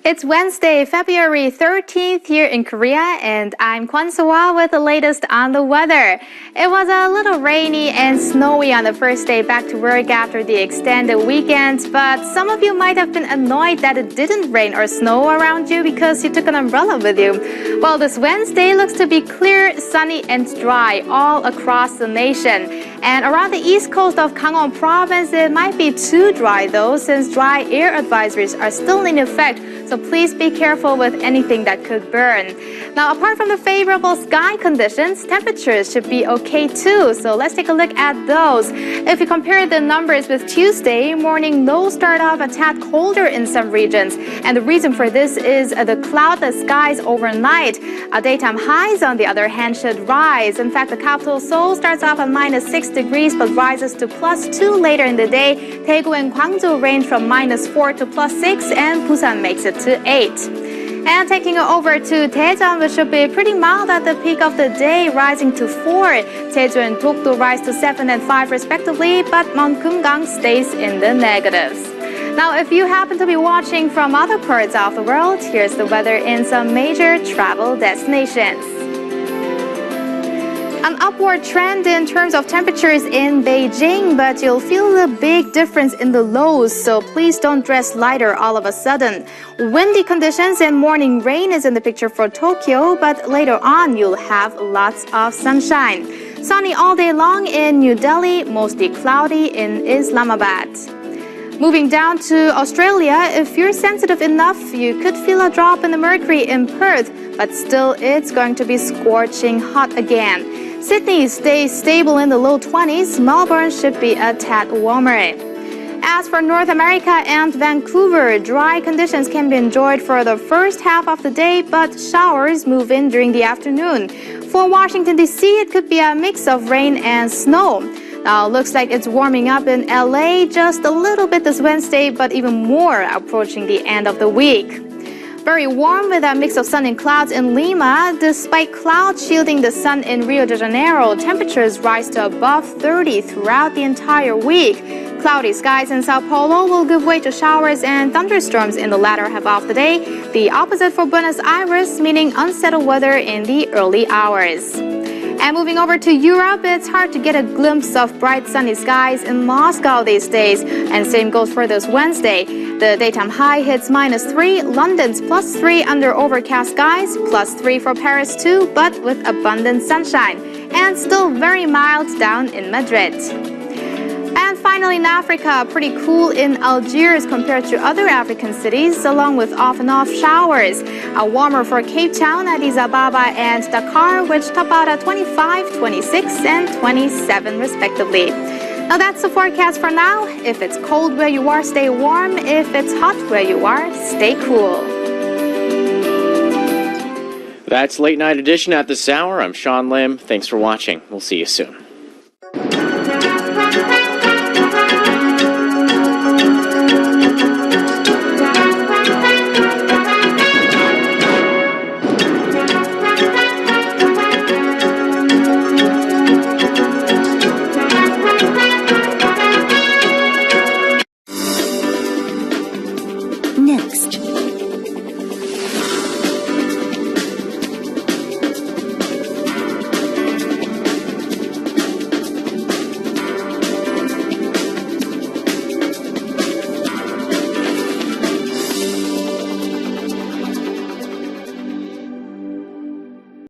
It's Wednesday, February 13th here in Korea, and I'm Kwon So-wha with the latest on the weather. It was a little rainy and snowy on the first day back to work after the extended weekend, but some of you might have been annoyed that it didn't rain or snow around you because you took an umbrella with you. Well, this Wednesday looks to be clear, sunny, and dry all across the nation. And around the east coast of Gangwon province, it might be too dry though, since dry air advisories are still in effect. So please be careful with anything that could burn. Now, apart from the favorable sky conditions, temperatures should be okay too. So let's take a look at those. If you compare the numbers with Tuesday, morning lows start off a tad colder in some regions. And the reason for this is the cloudless skies overnight. Daytime highs, on the other hand, should rise. In fact, the capital Seoul starts off at -6 degrees but rises to +2 later in the day. Daegu and Gwangju range from -4 to +6, and Busan makes it to 8. And taking it over to Daejeon, which should be pretty mild at the peak of the day, rising to 4. Jeju and Dokdo rise to 7 and 5 respectively, but Mount Kumgang stays in the negatives. Now, if you happen to be watching from other parts of the world, here's the weather in some major travel destinations. An upward trend in terms of temperatures in Beijing, but you'll feel a big difference in the lows, so please don't dress lighter all of a sudden. Windy conditions and morning rain is in the picture for Tokyo, but later on you'll have lots of sunshine. Sunny all day long in New Delhi, mostly cloudy in Islamabad. Moving down to Australia, if you're sensitive enough, you could feel a drop in the mercury in Perth, but still it's going to be scorching hot again. Sydney stays stable in the low 20s. Melbourne should be a tad warmer. As for North America and Vancouver, dry conditions can be enjoyed for the first half of the day, but showers move in during the afternoon. For Washington, D.C., it could be a mix of rain and snow. Now, looks like it's warming up in LA just a little bit this Wednesday, but even more approaching the end of the week. Very warm with a mix of sun and clouds in Lima. Despite clouds shielding the sun in Rio de Janeiro, temperatures rise to above 30 throughout the entire week. Cloudy skies in Sao Paulo will give way to showers and thunderstorms in the latter half of the day. The opposite for Buenos Aires, meaning unsettled weather in the early hours. And moving over to Europe, it's hard to get a glimpse of bright sunny skies in Moscow these days. And same goes for this Wednesday. The daytime high hits -3, London's +3 under overcast skies, +3 for Paris too, but with abundant sunshine. And still very mild down in Madrid. And finally in Africa, pretty cool in Algiers compared to other African cities, along with off and off showers. Warmer for Cape Town, Addis Ababa, and Dakar, which top out at 25, 26, and 27 respectively. Now that's the forecast for now. If it's cold where you are, stay warm. If it's hot where you are, stay cool. That's Late Night Edition at this hour. I'm Sean Lim. Thanks for watching. We'll see you soon.